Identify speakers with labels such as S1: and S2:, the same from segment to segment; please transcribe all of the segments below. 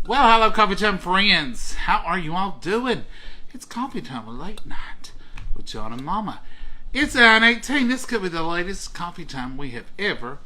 S1: Well, hello, Coffee Time friends. How are you all doing? It's Coffee Time, a late night with John and Mama. It's 9:18. This could be the latest Coffee Time we have ever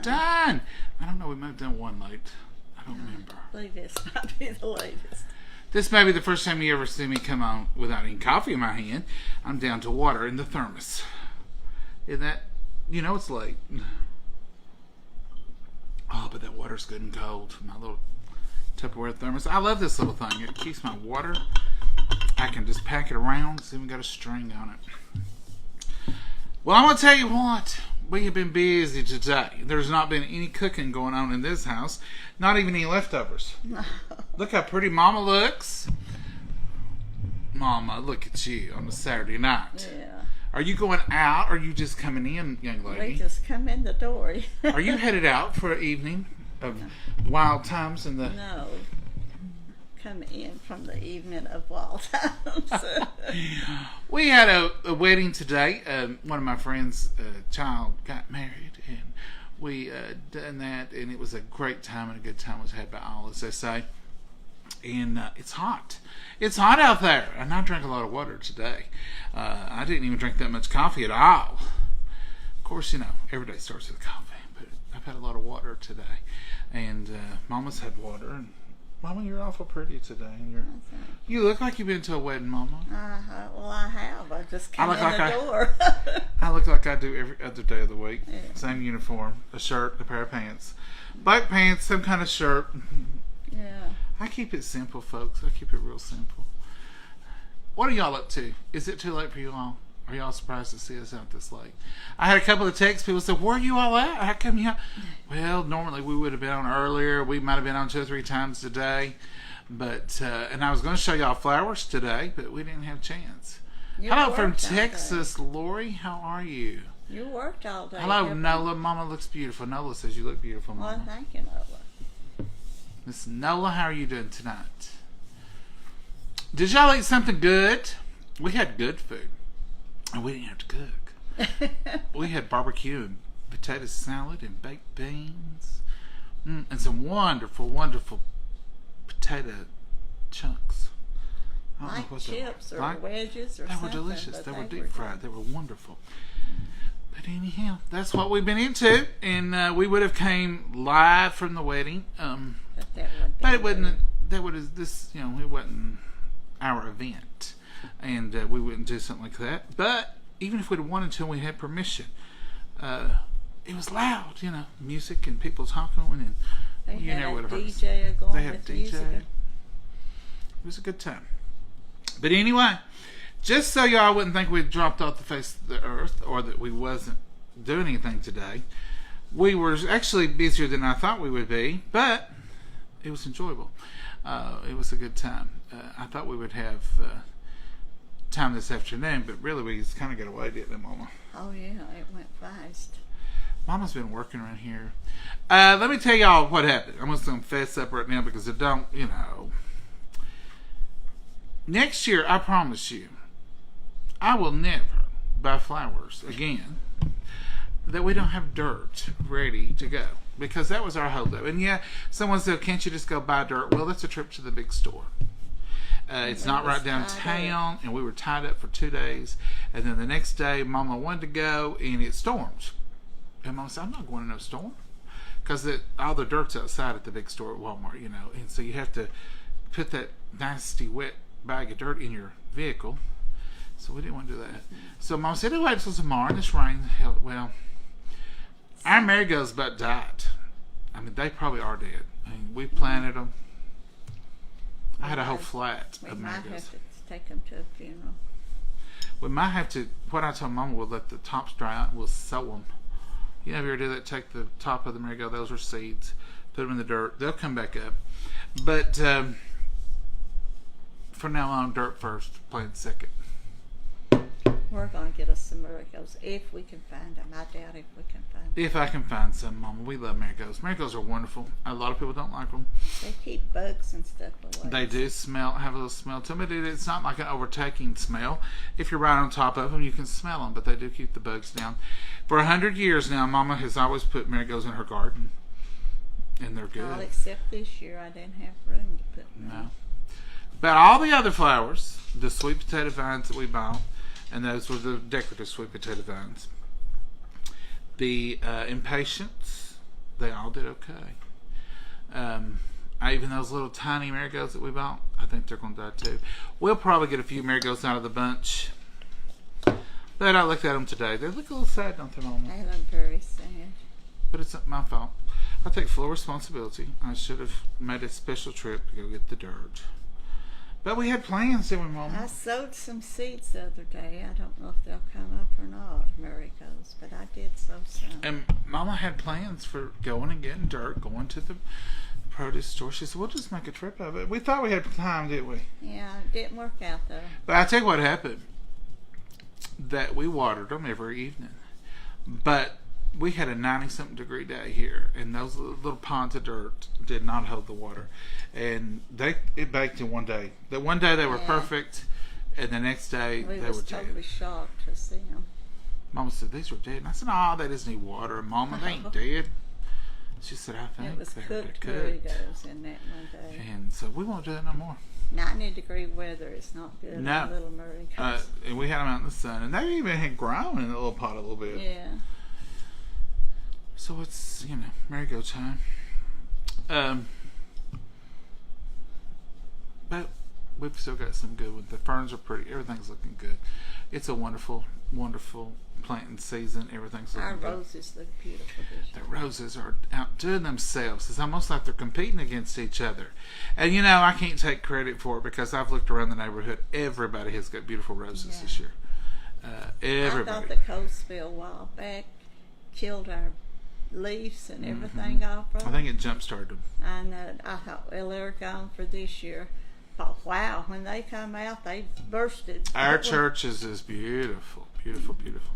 S1: done. I don't know, we might have done one late. I don't remember.
S2: I believe this might be the latest.
S1: This may be the first time you ever see me come on without any coffee in my hand. I'm down to water in the thermos. Isn't that, you know it's late. Oh, but that water's good and cold. My little Tupperware thermos. I love this little thing. It keeps my water. I can just pack it around. It's even got a string on it. Well, I'm going to tell you what. We have been busy today. There's not been any cooking going on in this house. Not even any leftovers.
S2: No.
S1: Look how pretty Mama looks. Mama, look at you on a Saturday night.
S2: Yeah.
S1: Are you going out or are you just coming in, young lady?
S2: We just come in the door.
S1: Are you headed out for an evening of wild times in the...
S2: No. Come in from the evening of wild times.
S1: We had a wedding today. One of my friends' child got married, and we done that, and it was a great time, and a good time was had by all, as they say. And it's hot. It's hot out there, and I drank a lot of water today. I didn't even drink that much coffee at all. Of course, you know, every day starts with coffee, but I've had a lot of water today. And Mama's had water, and Mama, you're awful pretty today. And you look like you've been to a wedding, Mama.
S2: Well, I have. I just come in
S1: like
S2: the door.
S1: I look like I do every other day of the week.
S2: Yeah.
S1: Same uniform, a shirt, a pair of pants. Black pants, some kind of shirt.
S2: Yeah.
S1: I keep it simple, folks. I keep it real simple. What are y'all up to? Is it too late for you all? Are y'all surprised to see us out this late? I had a couple of texts. People said, where are you all at? How come you... Well, normally we would have been on earlier. We might have been on 2 or 3 times today. But, and I was going to show y'all flowers today, but we didn't have a chance. Hello from Texas, Lori. How are you?
S2: You worked all day.
S1: Hello, Nola. Mama looks beautiful. Nola says you look beautiful, Mama.
S2: Well, thank you, Nola.
S1: Miss Nola, how are you doing tonight? Did y'all eat something good? We had good food. And we didn't have to cook. We had barbecue and potato salad and baked beans. And some wonderful, wonderful potato chunks.
S2: Like chips or wedges or
S1: something. They were delicious. They were deep fried. They were wonderful. But anyhow, that's what we've been into. And we would have came live from the wedding. But it wasn't, it wasn't our event. And we wouldn't do something like that. But even if we'd have wanted to and we had permission, it was loud, you know, music and people talking, and
S2: they
S1: you
S2: had
S1: know
S2: a
S1: what
S2: DJ going.
S1: They had a DJ. It was a good time. But anyway, just so y'all wouldn't think we'd dropped off the face of the earth or that we wasn't doing anything today, we were actually busier than I thought we would be, but it was enjoyable. It was a good time. I thought we would have time this afternoon, but really we just kind of got away, didn't we, Mama?
S2: Oh yeah, it went fast.
S1: Mama's been working around here. Let me tell y'all what happened. I'm just going to fess up right now because I don't, you know. Next year, I promise you, I will never buy flowers again that we don't have dirt ready to go. Because that was our holdup. And yeah, someone said, can't you just go buy dirt? Well, that's a trip to the big store. It's not right downtown, and we were tied up for 2 days. And then the next day, Mama wanted to go, and it stormed. And Mama said, I'm not going to no storm. Because all the dirt's outside at the big store at Walmart, you know. And so you have to put that nasty, wet bag of dirt in your vehicle. So we didn't want to do that. So Mama said, wait until tomorrow, and this rain. Well, our marigolds about died. I mean, they probably are dead. I mean, we planted them. I had a whole flat of marigolds.
S2: We might have to take them to a funeral.
S1: We might have to, what I told Mama, we'll let the tops dry out and we'll sow them. You know, if you ever do that, take the top of the marigold, those are seeds, put them in the dirt. They'll come back up. But from now on, dirt first, plant second.
S2: We're going to get us some marigolds if we can find them. I doubt if we can find them.
S1: If I can find some, Mama. We love marigolds. Marigolds are wonderful. A lot of people don't like them.
S2: They keep bugs and stuff away.
S1: They do have a little smell to them. It's not like an overtaking smell. If you're right on top of them, you can smell them, but they do keep the bugs down. For 100 years now, Mama has always put marigolds in her garden. and they're good.
S2: All except this year, I didn't have room to put them.
S1: No. But all the other flowers, the sweet potato vines that we bought, and those were the decorative sweet potato vines. The impatiens, they all did okay. Even those little tiny marigolds that we bought, I think they're going to die too. We'll probably get a few marigolds out of the bunch. But I looked at them today. They look a little sad, don't they, Mama?
S2: They look very sad.
S1: But it's not my fault. I take full responsibility. I should have made a special trip to go get the dirt. But we had plans, didn't we, Mama?
S2: I sowed some seeds the other day. I don't know if they'll come up or not, marigolds, but I did sow some.
S1: And Mama had plans for going and getting dirt, going to the produce store. She said, we'll just make a trip of it. We thought we had time, didn't we?
S2: Yeah, it didn't work out, though.
S1: But I tell you what happened. That we watered them every evening. But we had a 90-something degree day here, and those little ponds of dirt did not hold the water. And it baked in one day. The one day they were perfect, and the next day they were dead.
S2: We was totally shocked to see them.
S1: Mama said, these were dead. And I said, oh, they just need water. Mama, they ain't dead. She said, I think
S2: it was cooked marigolds in that one day.
S1: And so we won't do that no more.
S2: 90-degree weather is not good.
S1: No.
S2: On little marigolds.
S1: And we had them out in the sun, and they even had grown in the little pot a little bit.
S2: Yeah.
S1: So it's, marigold time. But we've still got some good ones. The ferns are pretty. Everything's looking good. It's a wonderful, wonderful planting season. Everything's looking good.
S2: Our roses look beautiful this year.
S1: The roses are outdoing themselves. It's almost like they're competing against each other. And I can't take credit for it because I've looked around the neighborhood. Everybody has got beautiful roses this year. Everybody.
S2: I thought the cold spell a while back killed our leaves and everything off of them.
S1: I think it jump-started them.
S2: And I thought, well, they're gone for this year. But wow, when they come out, they bursted.
S1: Our church is beautiful, beautiful, beautiful.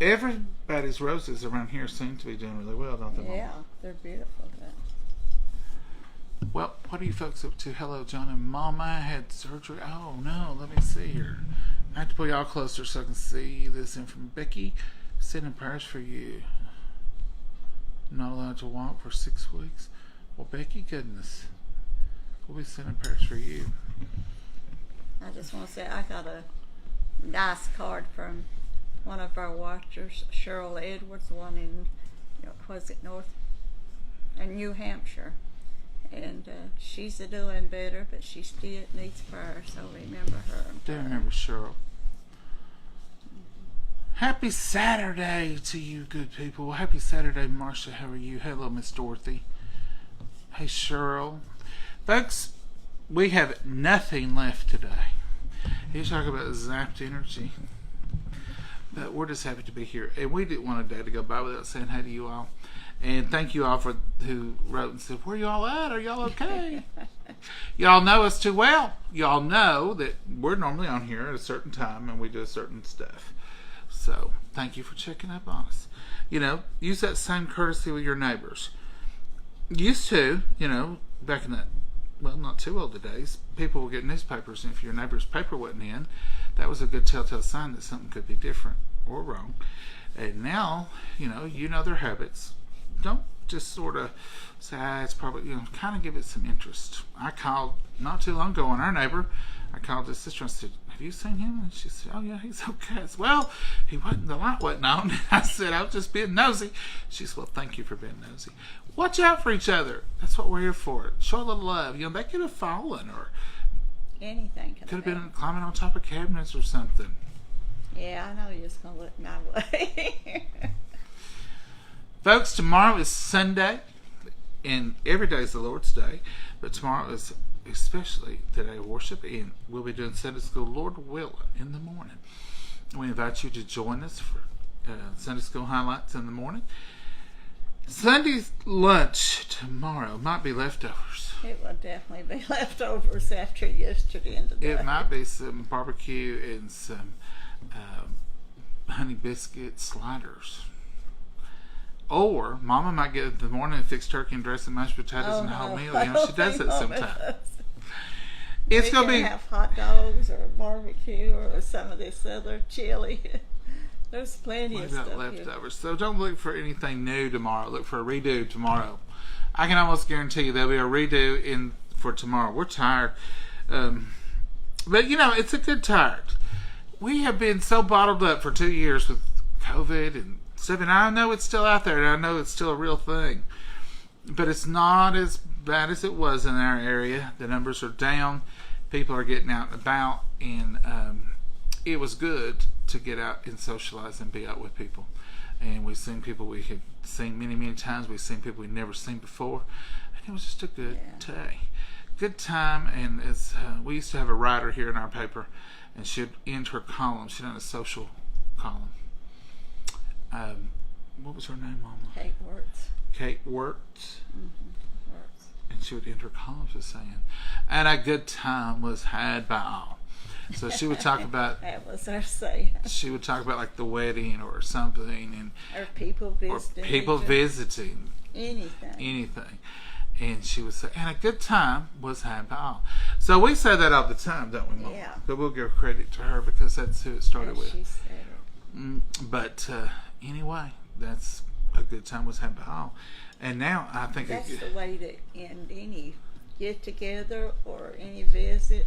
S1: Everybody's roses around here seem to be doing really well, don't they, Mom?
S2: Yeah, they're beautiful.
S1: Well, what are you folks up to? Hello, John and Mama had surgery. Oh, no, let me see here. I have to pull y'all closer so I can see this in from Becky. Sending prayers for you. Not allowed to walk for 6 weeks. Well, Becky, goodness. We'll be sending prayers for you.
S2: I just want to say I got a nice card from one of our watchers, Cheryl Edwards, one in, in New Hampshire. And she's doing better, but she still needs prayer, so remember her.
S1: Do remember Cheryl. Happy Saturday to you, good people. Happy Saturday, Marcia. How are you? Hello, Miss Dorothy. Hey, Cheryl. Folks, we have nothing left today. You talk about zapped energy. But we're just happy to be here. And we didn't want a day to go by without saying hi to you all. And thank you all for who wrote and said, where y'all at? Are y'all okay? Y'all know us too well. Y'all know that we're normally on here at a certain time and we do certain stuff. So thank you for checking up on us. Use that same courtesy with your neighbors. Used to, back in the not too old days, people would get newspapers, and if your neighbor's paper wasn't in, that was a good telltale sign that something could be different or wrong. And now, you know their habits. Don't just sort of say, it's probably, kind of give it some interest. I called not too long ago on our neighbor. I called his sister and said, have you seen him? And she said, oh yeah, he's okay. I said, well, the light wasn't on. I said, I was just being nosy. She said, well, thank you for being nosy. Watch out for each other. That's what we're here for. Show a little love. They could have fallen or
S2: anything
S1: could have been climbing on top of cabinets or something.
S2: Yeah, I know you're just going to look my way.
S1: Folks, tomorrow is Sunday, and every day is the Lord's Day, but tomorrow is especially the day of worship, and we'll be doing Sunday school, Lord willing, in the morning. We invite you to join us for Sunday school highlights in the morning. Sunday's lunch tomorrow might be leftovers.
S2: It will definitely be leftovers after yesterday and today.
S1: It might be some barbecue and some honey biscuit sliders. Or Mama might get in the morning and fix turkey and dressing mashed potatoes and a whole meal. She does that sometimes. It's going to be
S2: have hot dogs or barbecue or some of this other chili. There's plenty of stuff
S1: leftovers. So don't look for anything new tomorrow. Look for a redo tomorrow. I can almost guarantee you there'll be a redo in for tomorrow. We're tired. But, it's a good tired. We have been so bottled up for 2 years with COVID and stuff, and I know it's still out there, and I know it's still a real thing. But it's not as bad as it was in our area. The numbers are down. People are getting out and about, and it was good to get out and socialize and be out with people. And we've seen people we have seen many, many times. We've seen people we've never seen before. And it was just a good day. Good time. And it's, we used to have a writer here in our paper, and she'd end her column. She done a social column. What was her name, Mama?
S2: Kate Wirtz.
S1: Kate Wirtz.
S2: Mm-hmm. Wirtz.
S1: And she would end her columns with saying, and a good time was had by all. So she would talk about
S2: that was her saying.
S1: She would talk about like the wedding or something, and
S2: or people visiting.
S1: Anything. And she would say, and a good time was had by all. So we say that all the time, don't we, Mom?
S2: Yeah.
S1: But we'll give credit to her because that's who it started with.
S2: She said it.
S1: But anyway, that's a good time was had by all. And now I think
S2: that's the way to end any get together or any visit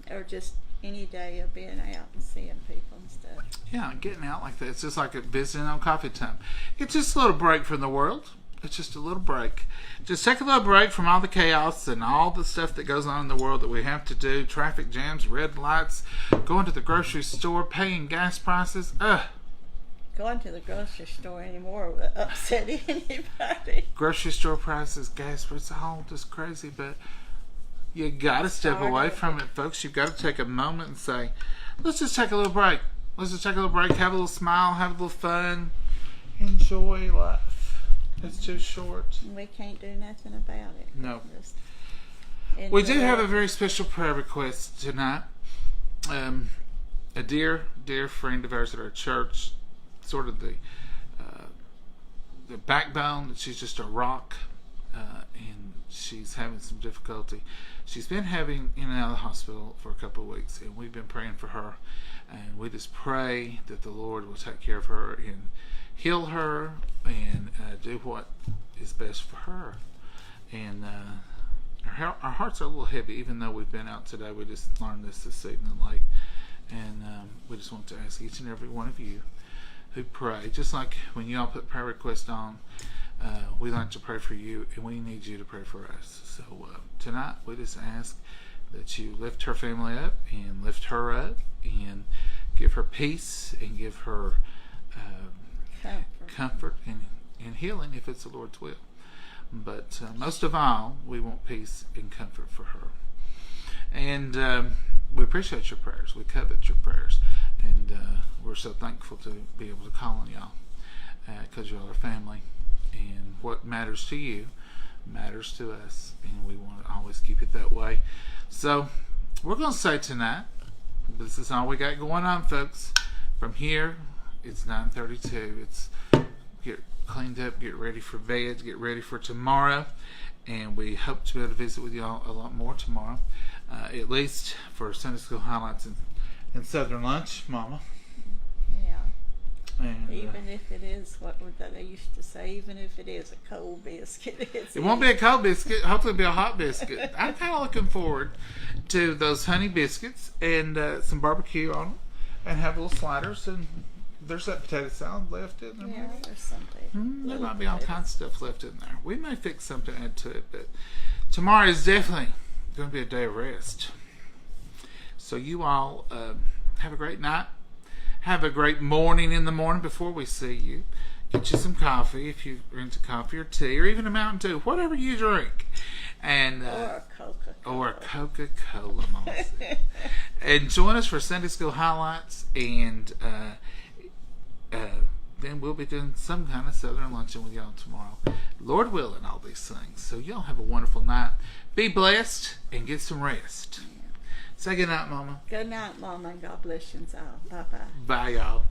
S2: or just any day of being out and seeing people and stuff.
S1: Yeah, getting out like that. It's just like visiting on coffee time. It's just a little break from the world. It's just a little break. Just take a little break from all the chaos and all the stuff that goes on in the world that we have to do. Traffic jams, red lights, going to the grocery store, paying gas prices.
S2: Going to the grocery store anymore would upset anybody.
S1: Grocery store prices, gas prices, all just crazy. But you got to step away from it, folks. You've got to take a moment and say, let's just take a little break. Let's just take a little break, have a little smile, have a little fun, enjoy life. It's too short.
S2: We can't do nothing about it.
S1: No. We do have a very special prayer request tonight. A dear, dear friend of ours at our church, sort of the backbone. She's just a rock, and she's having some difficulty. She's been having in and out of the hospital for a couple of weeks, and we've been praying for her. And we just pray that the Lord will take care of her and heal her and do what is best for her. And our hearts are a little heavy, even though we've been out today. We just learned this evening late. And we just want to ask each and every one of you who pray, just like when you all put prayer requests on, we like to pray for you, and we need you to pray for us. So tonight we just ask that you lift her family up and lift her up and give her peace and give her comfort and healing if it's the Lord's will. But most of all, we want peace and comfort for her. And we appreciate your prayers. We covet your prayers. And we're so thankful to be able to call on y'all because you're our family. And what matters to you matters to us. And we want to always keep it that way. So we're going to say tonight, this is all we got going on, folks. From here, it's 9:32. It's get cleaned up, get ready for bed, get ready for tomorrow. And we hope to be able to visit with y'all a lot more tomorrow. At least for Sunday School Highlights and Southern Lunch, Mama.
S2: Yeah.
S1: And,
S2: even if it is what they used to say, even if it is a cold biscuit.
S1: It won't be a cold biscuit. Hopefully it'll be a hot biscuit. I'm kind of looking forward to those honey biscuits and some barbecue on them and have little sliders. And there's that potato salad left in there.
S2: Yeah, there's something.
S1: There might be all kinds of stuff left in there. We may fix something to add to it, but tomorrow is definitely going to be a day of rest. So you all have a great night. Have a great morning in the morning before we see you. Get you some coffee if you're into coffee or tea or even a Mountain Dew, whatever you drink. And
S2: or a Coca-Cola.
S1: Or a Coca-Cola, Mama. And join us for Sunday School Highlights, and then we'll be doing some kind of Southern luncheon with y'all tomorrow. Lord willing, all these things. So y'all have a wonderful night. Be blessed and get some rest. Say good night, Mama.
S2: Good night, Mama, and God bless you all. Bye-bye.
S1: Bye, y'all.